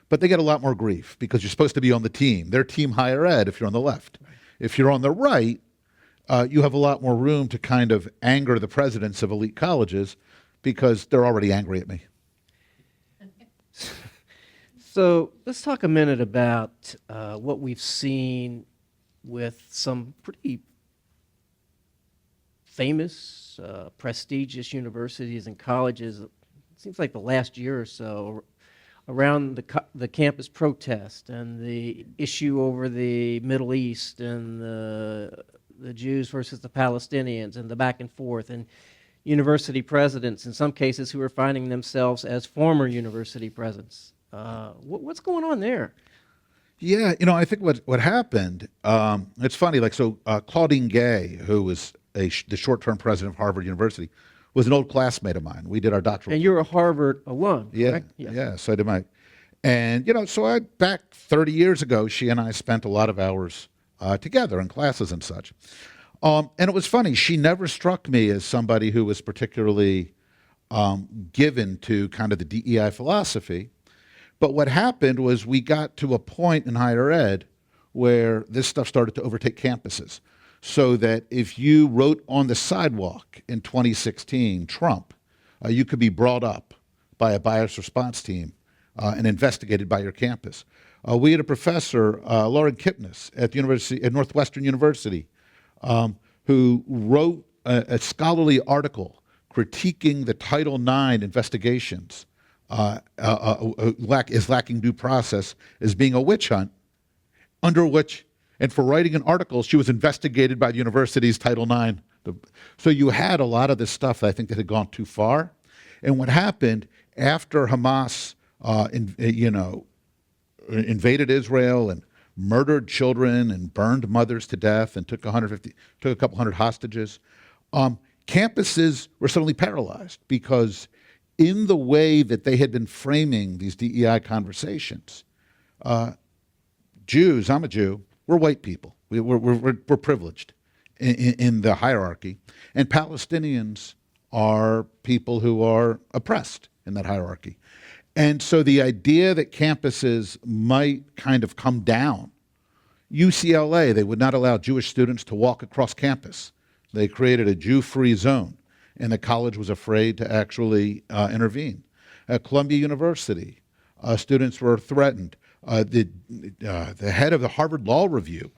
But they get a lot more grief because you're supposed to be on the team. They're team higher ed if you're on the left. Right. If you're on the right, you have a lot more room to kind of anger the presidents of elite colleges because they're already angry at me. So let's talk a minute about what we've seen with some pretty famous, prestigious universities and colleges. It seems like the last year or so around the campus protest and the issue over the Middle East and the Jews versus the Palestinians and the back and forth, and university presidents in some cases who are finding themselves as former university presidents. What's going on there? Yeah, I think what happened, it's funny, Claudine Gay, who was the short-term president of Harvard University, was an old classmate of mine. We did our doctoral. And you're a Harvard alum, yeah, correct? Yes. Yeah, so did my. And, back 30 years ago, she and I spent a lot of hours together in classes and such. And it was funny, she never struck me as somebody who was particularly given to kind of the DEI philosophy. But what happened was we got to a point in higher ed where this stuff started to overtake campuses. So that if you wrote on the sidewalk in 2016, Trump, you could be brought up by a bias response team and investigated by your campus. We had a professor, Lauren Kipnis, at Northwestern University, who wrote a scholarly article critiquing the Title IX investigations is lacking due process as being a witch hunt, under which, and for writing an article, she was investigated by the university's Title IX. So you had a lot of this stuff that I think that had gone too far. And what happened after Hamas, invaded Israel and murdered children and burned mothers to death and took a couple hundred hostages, campuses were suddenly paralyzed because in the way that they had been framing these DEI conversations, Jews, I'm a Jew, we're white people. We're privileged in the hierarchy. And Palestinians are people who are oppressed in that hierarchy. And so the idea that campuses might kind of come down, UCLA, they would not allow Jewish students to walk across campus. They created a Jew-free zone, and the college was afraid to actually intervene. At Columbia University, students were threatened. The head of the Harvard Law Review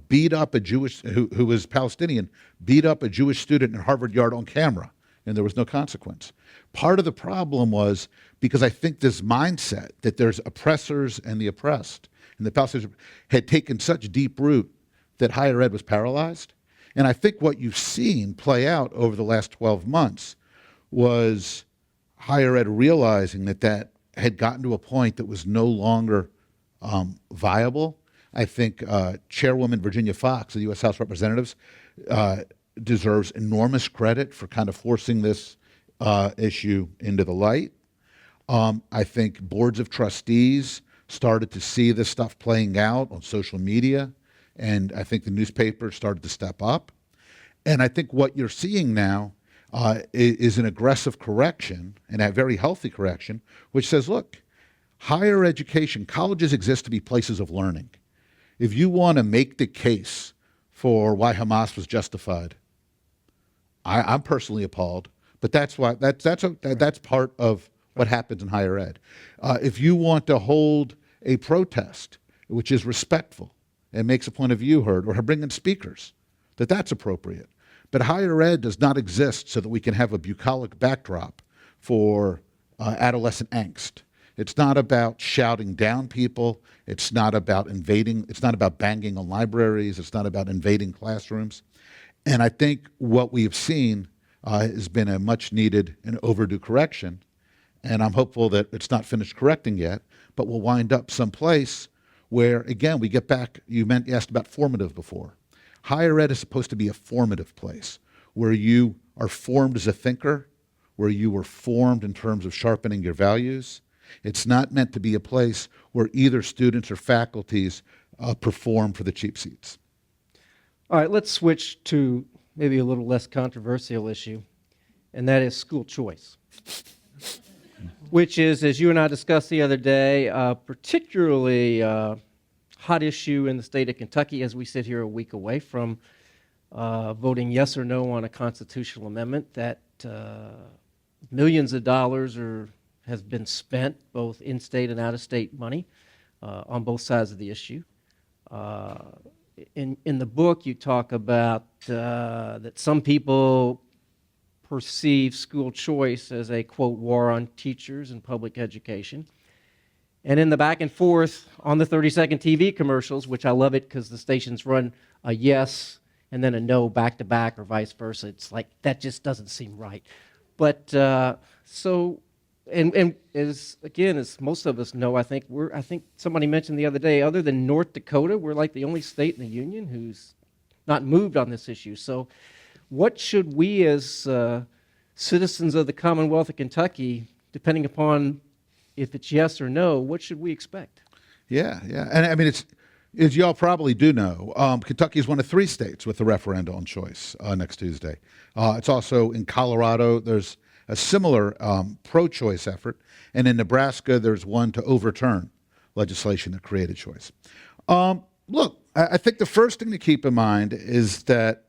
beat up a Jewish, who was Palestinian, beat up a Jewish student in Harvard Yard on camera, and there was no consequence. Part of the problem was because I think this mindset that there's oppressors and the oppressed, and the Palestinians had taken such deep root that higher ed was paralyzed. And I think what you've seen play out over the last 12 months was higher ed realizing that that had gotten to a point that was no longer viable. I think Chairwoman Virginia Foxx of the U.S. House of Representatives deserves enormous credit for kind of forcing this issue into the light. I think boards of trustees started to see this stuff playing out on social media, and I think the newspapers started to step up. And I think what you're seeing now is an aggressive correction, and a very healthy correction, which says, look, higher education, colleges exist to be places of learning. If you want to make the case for why Hamas was justified, I'm personally appalled, but that's part of what happens in higher ed. If you want to hold a protest which is respectful and makes a point of view heard, or bring in speakers, that's appropriate. But higher ed does not exist so that we can have a bucolic backdrop for adolescent angst. It's not about shouting down people. It's not about invading. It's not about banging on libraries. It's not about invading classrooms. And I think what we've seen has been a much needed and overdue correction. And I'm hopeful that it's not finished correcting yet, but we'll wind up someplace where, again, we get back, you asked about formative before. Higher ed is supposed to be a formative place where you are formed as a thinker, where you were formed in terms of sharpening your values. It's not meant to be a place where either students or faculties perform for the cheap seats. All right, let's switch to maybe a little less controversial issue, and that is school choice, which is, as you and I discussed the other day, a particularly hot issue in the state of Kentucky as we sit here a week away from voting yes or no on a constitutional amendment that millions of dollars has been spent, both in-state and out-of-state money, on both sides of the issue. In the book, you talk about that some people perceive school choice as a, quote, war on teachers and public education. And in the back and forth on the 30-second TV commercials, which I love it because the stations run a yes and then a no back-to-back or vice versa. It's like, that just doesn't seem right. But and as most of us know, I think somebody mentioned the other day, other than North Dakota, we're like the only state in the union who's not moved on this issue. So what should we as citizens of the Commonwealth of Kentucky, depending upon if it's yes or no, what should we expect? Yeah. And I mean, it's, as y'all probably do know, Kentucky is one of 3 states with a referendum on choice next Tuesday. It's also in Colorado. There's a similar pro-choice effort. And in Nebraska, there's one to overturn legislation that created choice. Look, I think the first thing to keep in mind is that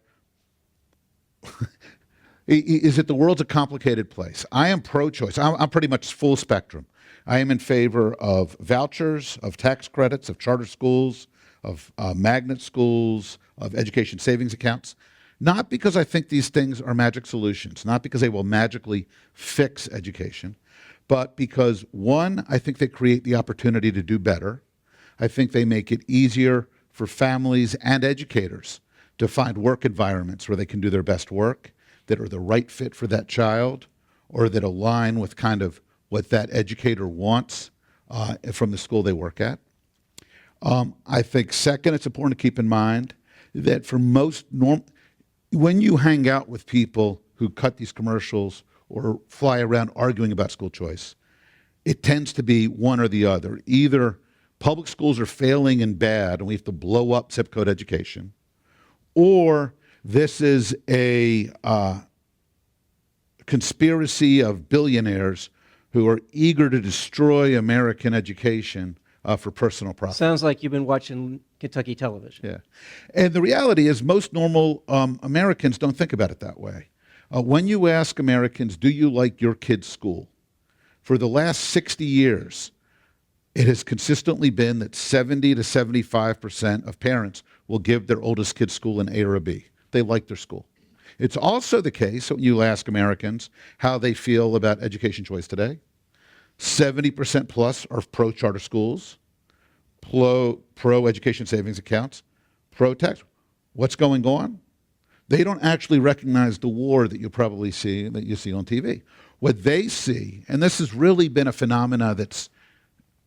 the world's a complicated place. I am pro-choice. I'm pretty much full spectrum. I am in favor of vouchers, of tax credits, of charter schools, of magnet schools, of education savings accounts. Not because I think these things are magic solutions, not because they will magically fix education, but because, one, I think they create the opportunity to do better. I think they make it easier for families and educators to find work environments where they can do their best work, that are the right fit for that child, or that align with kind of what that educator wants from the school they work at. I think, second, it's important to keep in mind that for most when you hang out with people who cut these commercials or fly around arguing about school choice, it tends to be one or the other. Either public schools are failing and bad and we have to blow up zip code education, or this is a conspiracy of billionaires who are eager to destroy American education for personal profit. Sounds like you've been watching Kentucky television. Yeah. And the reality is most normal Americans don't think about it that way. When you ask Americans, do you like your kid's school? For the last 60 years, it has consistently been that 70 to 75% of parents will give their oldest kid school an A or a B. They like their school. It's also the case when you ask Americans how they feel about education choice today. 70% plus are pro-charter schools, pro-education savings accounts, pro-tax. What's going on? They don't actually recognize the war that you see on TV. What they see, and this has really been a phenomena that's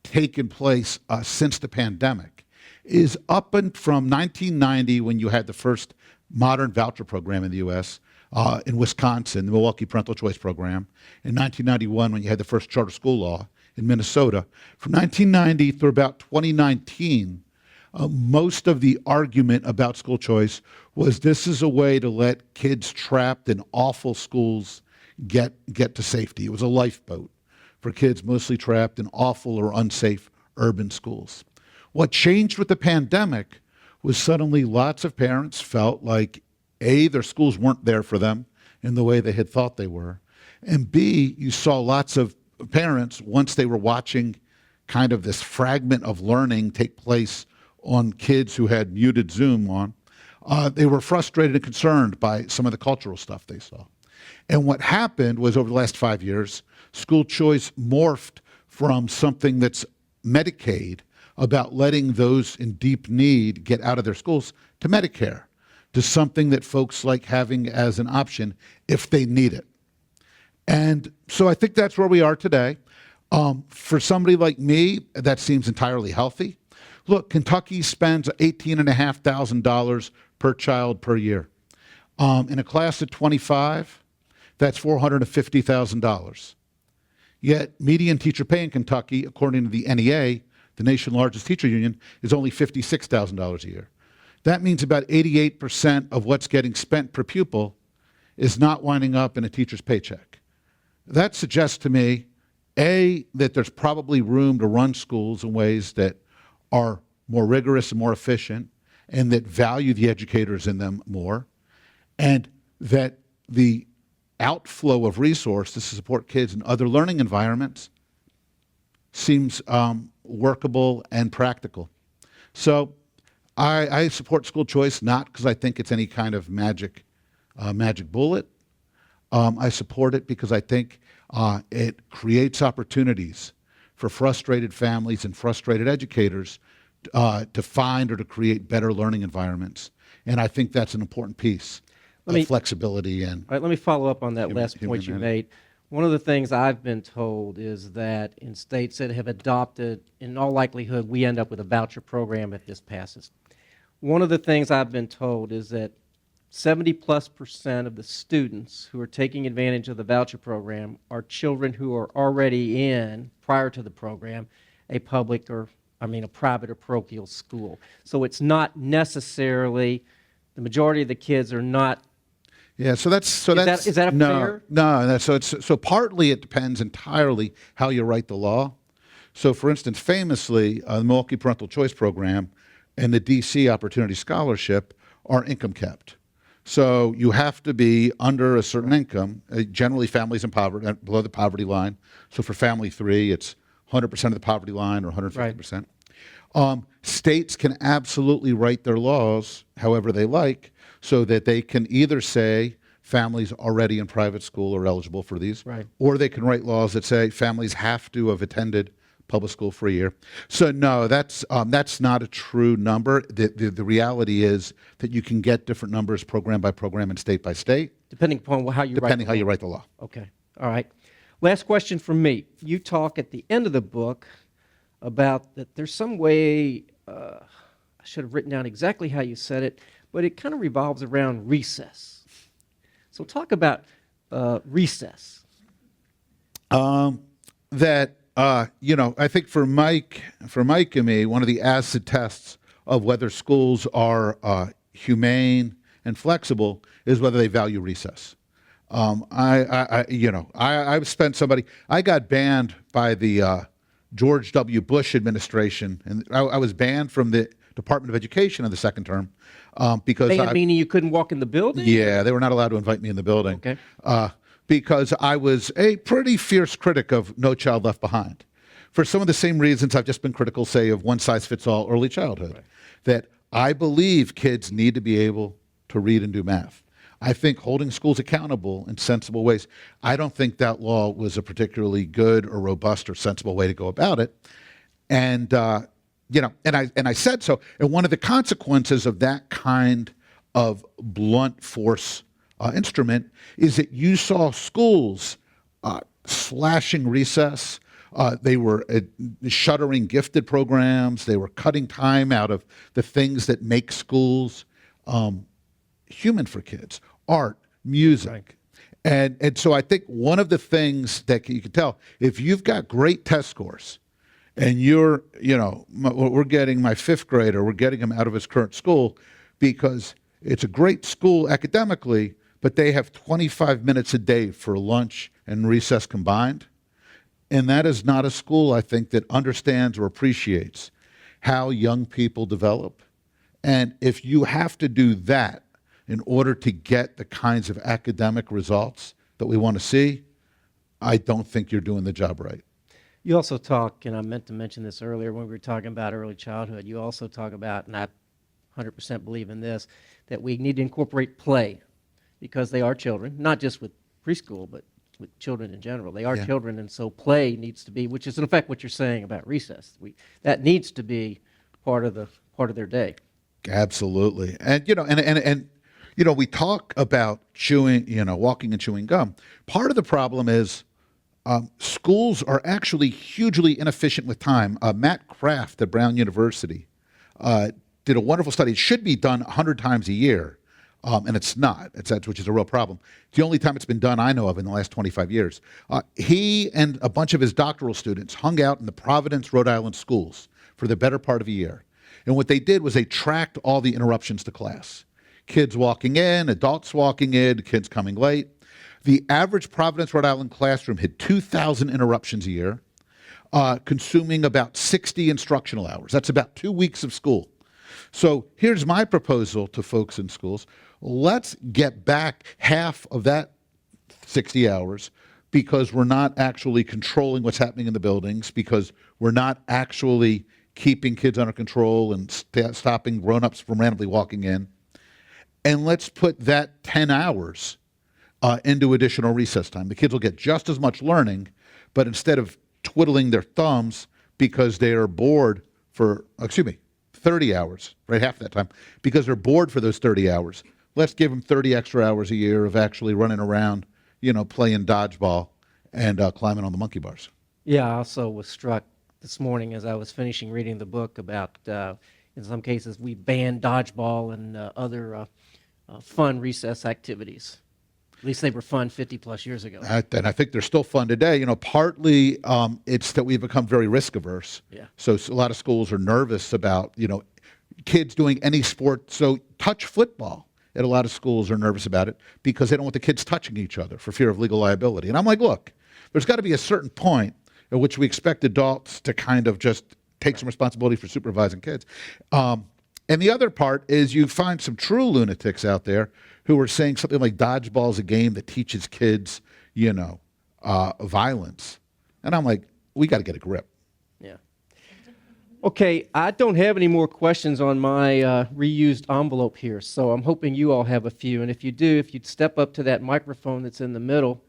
taken place since the pandemic, is up and from 1990 when you had the first modern voucher program in the U.S., in Wisconsin, the Milwaukee Parental Choice Program, in 1991 when you had the first charter school law in Minnesota. From 1990 through about 2019, most of the argument about school choice was this is a way to let kids trapped in awful schools get to safety. It was a lifeboat for kids mostly trapped in awful or unsafe urban schools. What changed with the pandemic was suddenly lots of parents felt like, A, their schools weren't there for them in the way they had thought they were, and B, you saw lots of parents, once they were watching kind of this fragment of learning take place on kids who had muted Zoom on, they were frustrated and concerned by some of the cultural stuff they saw. And what happened was over the last 5 years, school choice morphed from something that's Medicaid, about letting those in deep need get out of their schools, to Medicare, to something that folks like having as an option if they need it. And so I think that's where we are today. For somebody like me, that seems entirely healthy. Look, Kentucky spends $18,500 per child per year. In a class of 25, that's $450,000. Yet median teacher pay in Kentucky, according to the NEA, the nation's largest teacher union, is only $56,000 a year. That means about 88% of what's getting spent per pupil is not winding up in a teacher's paycheck. That suggests to me, A, that there's probably room to run schools in ways that are more rigorous and more efficient, and that value the educators in them more, and that the outflow of resources to support kids in other learning environments seems workable and practical. So I support school choice not because I think it's any kind of magic bullet. I support it because I think it creates opportunities for frustrated families and frustrated educators to find or to create better learning environments. And I think that's an important piece of flexibility. And all right, let me follow up on that last point you humanity. made. One of the things I've been told is that in states that have adopted, in all likelihood, we end up with a voucher program if this passes. One of the things I've been told is that 70+% of the students who are taking advantage of the voucher program are children who are already in, prior to the program, a private or parochial school. So it's not necessarily, the majority of the kids are not. Yeah, is that fair? No. So partly it depends entirely how you write the law. So, for instance, famously, the Milwaukee Parental Choice Program and the DC Opportunity Scholarship are income capped. So you have to be under a certain income. Generally, families in poverty below the poverty line. So for family 3, it's 100% of the poverty line or 150%. Right. States can absolutely write their laws however they like, so that they can either say families already in private school are eligible for these, right, or they can write laws that say families have to have attended public school for a year. So no, that's not a true number. The reality is that you can get different numbers program by program and state by state. Depending upon how you write the law. Okay, all right. Last question from me. You talk at the end of the book about that there's some way, I should have written down exactly how you said it, but it kind of revolves around recess. So talk about recess. I think for Mike and me, one of the acid tests of whether schools are humane and flexible is whether they value recess. I got banned by the George W. Bush administration, and I was banned from the Department of Education in the second term because Meaning you couldn't walk in the building? yeah, they were not allowed to invite me in the building. Okay. Because I was a pretty fierce critic of No Child Left Behind, for some of the same reasons I've just been critical, say, of one size fits all early childhood. Right. That I believe kids need to be able to read and do math. I think holding schools accountable in sensible ways. I don't think that law was a particularly good or robust or sensible way to go about it. And and I said so. And one of the consequences of that kind of blunt force instrument is that you saw schools slashing recess. They were shuttering gifted programs. They were cutting time out of the things that make schools human for kids: art, music. Right. And so I think one of the things that you can tell, if you've got great test scores, and we're getting my fifth grader, we're getting him out of his current school because it's a great school academically, but they have 25 minutes a day for lunch and recess combined. And that is not a school, I think, that understands or appreciates how young people develop. And if you have to do that in order to get the kinds of academic results that we want to see, I don't think you're doing the job right. You also talk, and I meant to mention this earlier when we were talking about early childhood, you also talk about, and I 100% believe in this, that we need to incorporate play because they are children, not just with preschool, but with children in general. They are children, and so play needs to be, which is in effect what you're saying about recess. That needs to be part of their day. Absolutely. And we talk about chewing, walking and chewing gum. Part of the problem is schools are actually hugely inefficient with time. Matt Kraft at Brown University did a wonderful study. It should be done 100 times a year, and it's not, which is a real problem. It's the only time it's been done I know of in the last 25 years. He and a bunch of his doctoral students hung out in the Providence, Rhode Island schools for the better part of a year. And what they did was they tracked all the interruptions to class. Kids walking in, adults walking in, kids coming late. The average Providence, Rhode Island classroom had 2,000 interruptions a year, consuming about 60 instructional hours. That's about 2 weeks of school. So here's my proposal to folks in schools. Let's get back half of that 60 hours because we're not actually controlling what's happening in the buildings, because we're not actually keeping kids under control and stopping grown-ups from randomly walking in. And let's put that 10 hours into additional recess time. The kids will get just as much learning, but instead of twiddling their thumbs because they are bored for, 30 hours, right, half that time, because they're bored for those 30 hours. Let's give them 30 extra hours a year of actually running around, playing dodgeball and climbing on the monkey bars. Yeah, I also was struck this morning as I was finishing reading the book about, in some cases, we banned dodgeball and other fun recess activities. At least they were fun 50 plus years ago. And I think they're still fun today. Partly it's that we've become very risk averse. Yeah. So a lot of schools are nervous about, kids doing any sport. So touch football at a lot of schools are nervous about it because they don't want the kids touching each other for fear of legal liability. And I'm like, look, there's got to be a certain point at which we expect adults to kind of just take some responsibility for supervising kids. And the other part is you find some true lunatics out there who are saying something like dodgeball is a game that teaches kids, violence. And I'm like, we got to get a grip. Yeah. Okay, I don't have any more questions on my reused envelope here, so I'm hoping you all have a few. And if you do, if you'd step up to that microphone that's in the middle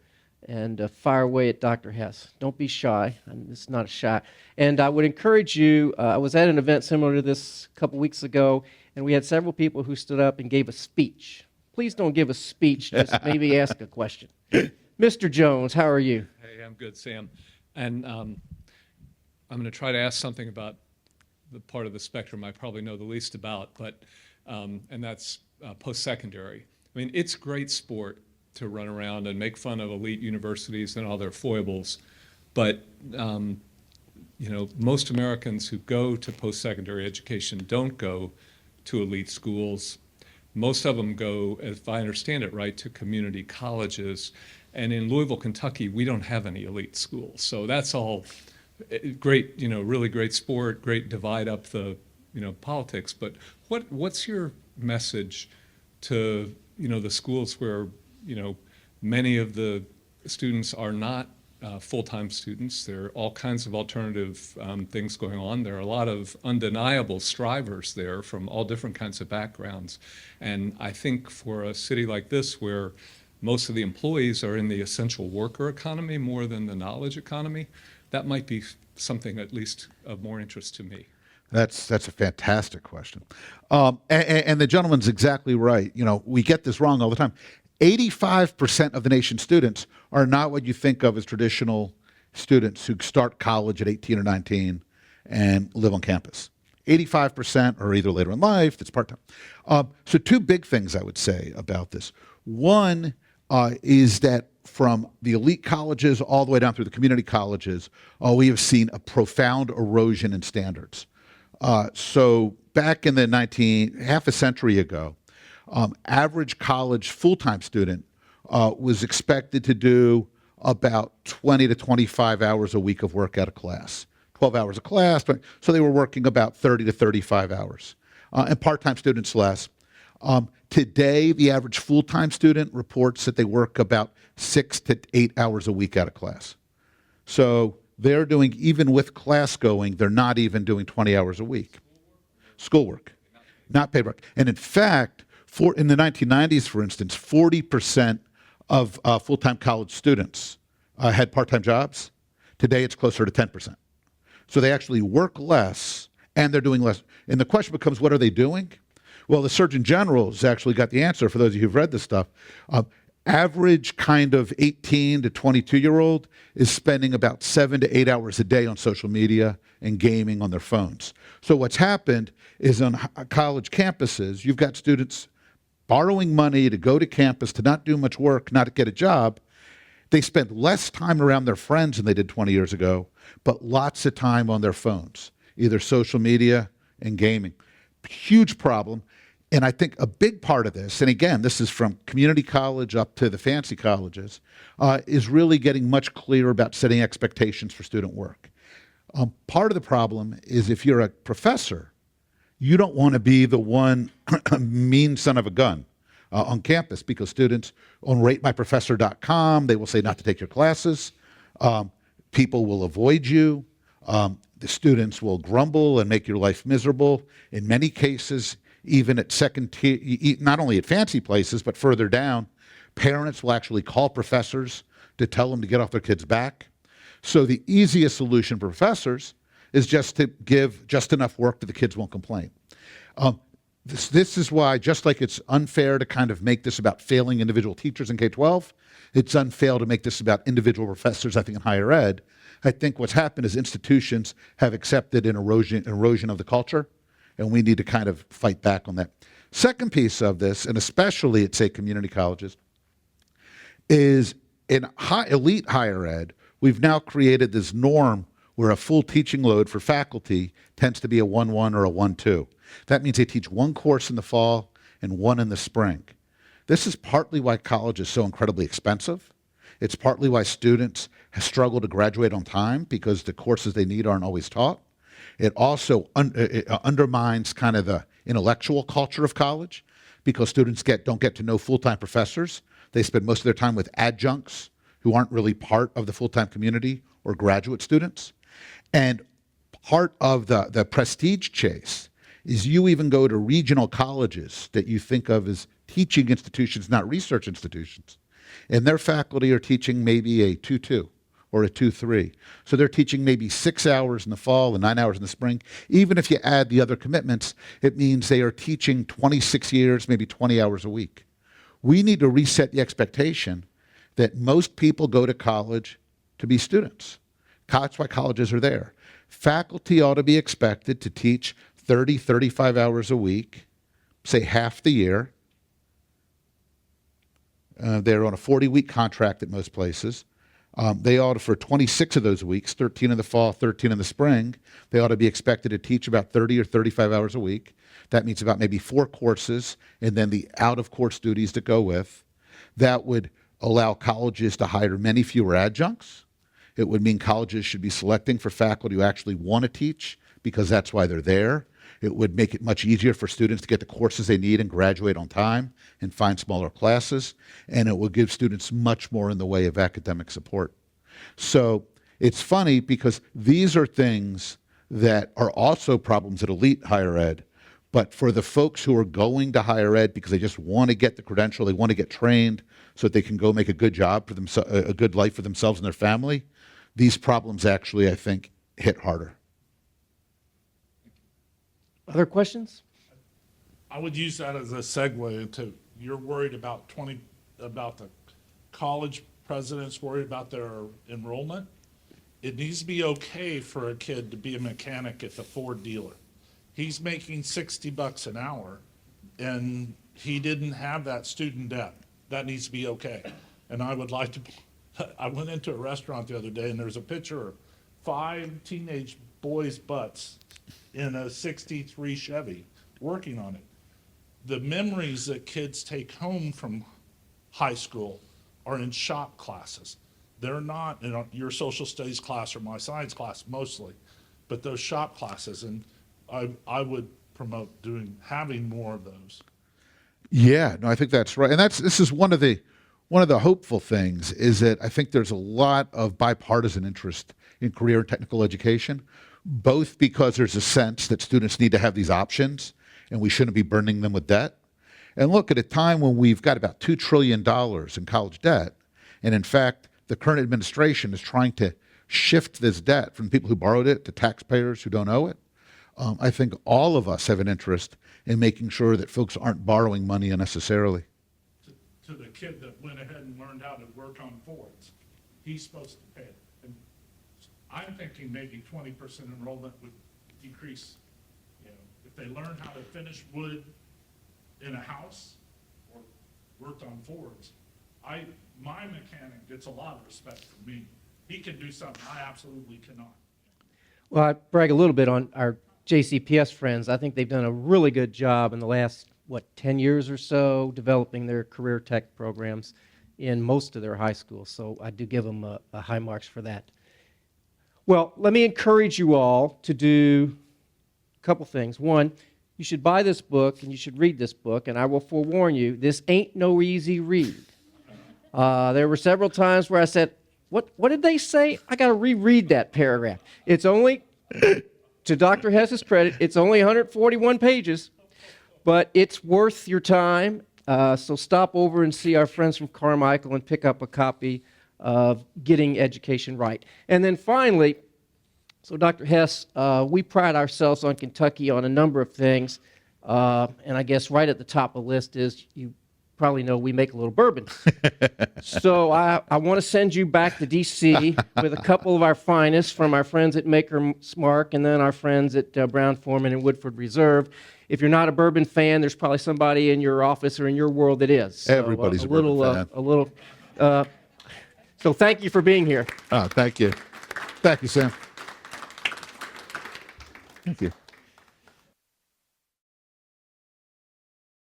and fire away at Dr. Hess. Don't be shy. It's not shy. And I would encourage you, I was at an event similar to this a couple weeks ago, and we had several people who stood up and gave a speech. Please don't give a speech, just maybe ask a question. Mr. Jones, how are you? Hey, I'm good, Sam. And I'm going to try to ask something about the part of the spectrum I probably know the least about, but and that's post-secondary. I mean, it's great sport to run around and make fun of elite universities and all their foibles, but most Americans who go to post-secondary education don't go to elite schools. Most of them go, if I understand it right, to community colleges. And in Louisville, Kentucky, we don't have any elite schools. So that's all great, really great sport, great divide up the, politics. But what's your message to, the schools where, many of the students are not full-time students? There are all kinds of alternative things going on. There are a lot of undeniable strivers there from all different kinds of backgrounds. And I think for a city like this, where most of the employees are in the essential worker economy more than the knowledge economy, that might be something at least of more interest to me. That's a fantastic question. And the gentleman's exactly right. We get this wrong all the time. 85% of the nation's students are not what you think of as traditional students who start college at 18 or 19 and live on campus. 85% are either later in life, it's part-time. So two big things I would say about this. One is that from the elite colleges all the way down through the community colleges, we have seen a profound erosion in standards. So back in the half a century ago, average college full-time student was expected to do about 20 to 25 hours a week of work out of class. 12 hours of class, so they were working about 30 to 35 hours. And part-time students less. Today, the average full-time student reports that they work about 6 to 8 hours a week out of class. So they're doing, even with class going, they're not even doing 20 hours a week. Schoolwork, not paid work. And in fact, in the 1990s, for instance, 40% of full-time college students had part-time jobs. Today, it's closer to 10%. So they actually work less, and they're doing less. And the question becomes, what are they doing? Well, the Surgeon General's actually got the answer for those of you who've read this stuff. Average kind of 18 to 22-year-old is spending about 7 to 8 hours a day on social media and gaming on their phones. So what's happened is on college campuses, you've got students borrowing money to go to campus, to not do much work, not get a job. They spend less time around their friends than they did 20 years ago, but lots of time on their phones, either social media and gaming. Huge problem. And I think a big part of this, and again, this is from community college up to the fancy colleges, is really getting much clearer about setting expectations for student work. Part of the problem is if you're a professor, you don't want to be the one mean son of a gun on campus, because students on ratemyprofessor.com, they will say not to take your classes. People will avoid you. The students will grumble and make your life miserable. In many cases, even at second tier, not only at fancy places, but further down, parents will actually call professors to tell them to get off their kids' back. So the easiest solution for professors is just to give just enough work that the kids won't complain. This is why, just like it's unfair to kind of make this about failing individual teachers in K-12, it's unfair to make this about individual professors, I think, in higher ed. I think what's happened is institutions have accepted an erosion of the culture, and we need to kind of fight back on that. Second piece of this, and especially at, say, community colleges, is in elite higher ed, we've now created this norm where a full teaching load for faculty tends to be a 1-1 or a 1-2. That means they teach one course in the fall and one in the spring. This is partly why college is so incredibly expensive. It's partly why students struggle to graduate on time, because the courses they need aren't always taught. It also undermines kind of the intellectual culture of college, because students don't get to know full-time professors. They spend most of their time with adjuncts who aren't really part of the full-time community or graduate students. And part of the prestige chase is you even go to regional colleges that you think of as teaching institutions, not research institutions, and their faculty are teaching maybe a 2-2 or a 2-3. So they're teaching maybe 6 hours in the fall and 9 hours in the spring. Even if you add the other commitments, it means they are teaching 26 years, maybe 20 hours a week. We need to reset the expectation that most people go to college to be students. That's why colleges are there. Faculty ought to be expected to teach 30, 35 hours a week, say half the year. They're on a 40-week contract at most places. They ought to, for 26 of those weeks, 13 in the fall, 13 in the spring, they ought to be expected to teach about 30 or 35 hours a week. That means about maybe 4 courses, and then the out-of-course duties that go with. That would allow colleges to hire many fewer adjuncts. It would mean colleges should be selecting for faculty who actually want to teach because that's why they're there. It would make it much easier for students to get the courses they need and graduate on time and find smaller classes. And it would give students much more in the way of academic support. So it's funny because these are things that are also problems at elite higher ed. But for the folks who are going to higher ed because they just want to get the credential, they want to get trained so that they can go make a good job for themselves, a good life for themselves and their family, these problems actually, I think, hit harder. Other questions? I would use that as a segue into, you're worried about about the college presidents worried about their enrollment. It needs to be okay for a kid to be a mechanic at the Ford dealer. He's making $60 an hour and he didn't have that student debt. That needs to be okay. And I would like to, I went into a restaurant the other day and there's a picture of 5 teenage boys' butts in a '63 Chevy working on it. The memories that kids take home from high school are in shop classes. They're not in your social studies class or my science class mostly, but those shop classes, and I would promote having more of those. Yeah, no, I think that's right. And this is one of the hopeful things is that I think there's a lot of bipartisan interest in career and technical education, both because there's a sense that students need to have these options and we shouldn't be burdening them with debt. And look, at a time when we've got about $2 trillion in college debt, and in fact, the current administration is trying to shift this debt from people who borrowed it to taxpayers who don't owe it. I think all of us have an interest in making sure that folks aren't borrowing money unnecessarily. To the kid that went ahead and learned how to work on Fords, he's supposed to pay it. And I'm thinking maybe 20% enrollment would decrease. You know, if they learn how to finish wood in a house or worked on Fords, my mechanic gets a lot of respect from me. He can do something I absolutely cannot. Well, I brag a little bit on our JCPS friends. I think they've done a really good job in the last, 10 years or so, developing their career tech programs in most of their high schools. So I do give them a high marks for that. Well, let me encourage you all to do a couple things. One, you should buy this book and you should read this book, and I will forewarn you, this ain't no easy read. There were several times where I said, what did they say? I got to reread that paragraph. It's only, to Dr. Hess's credit, it's only 141 pages, but it's worth your time. So stop over and see our friends from Carmichael and pick up a copy of Getting Education Right. And then finally, so Dr. Hess, we pride ourselves on Kentucky on a number of things, and I guess right at the top of the list is you probably know we make a little bourbon. So I want to send you back to D.C. with a couple of our finest from our friends at Maker's Mark and then our friends at Brown-Forman and Woodford Reserve. If you're not a bourbon fan, there's probably somebody in your office or in your world that is. So, Everybody's a bourbon fan. So thank you for being here. Oh, thank you. Thank you, Sam. Thank you.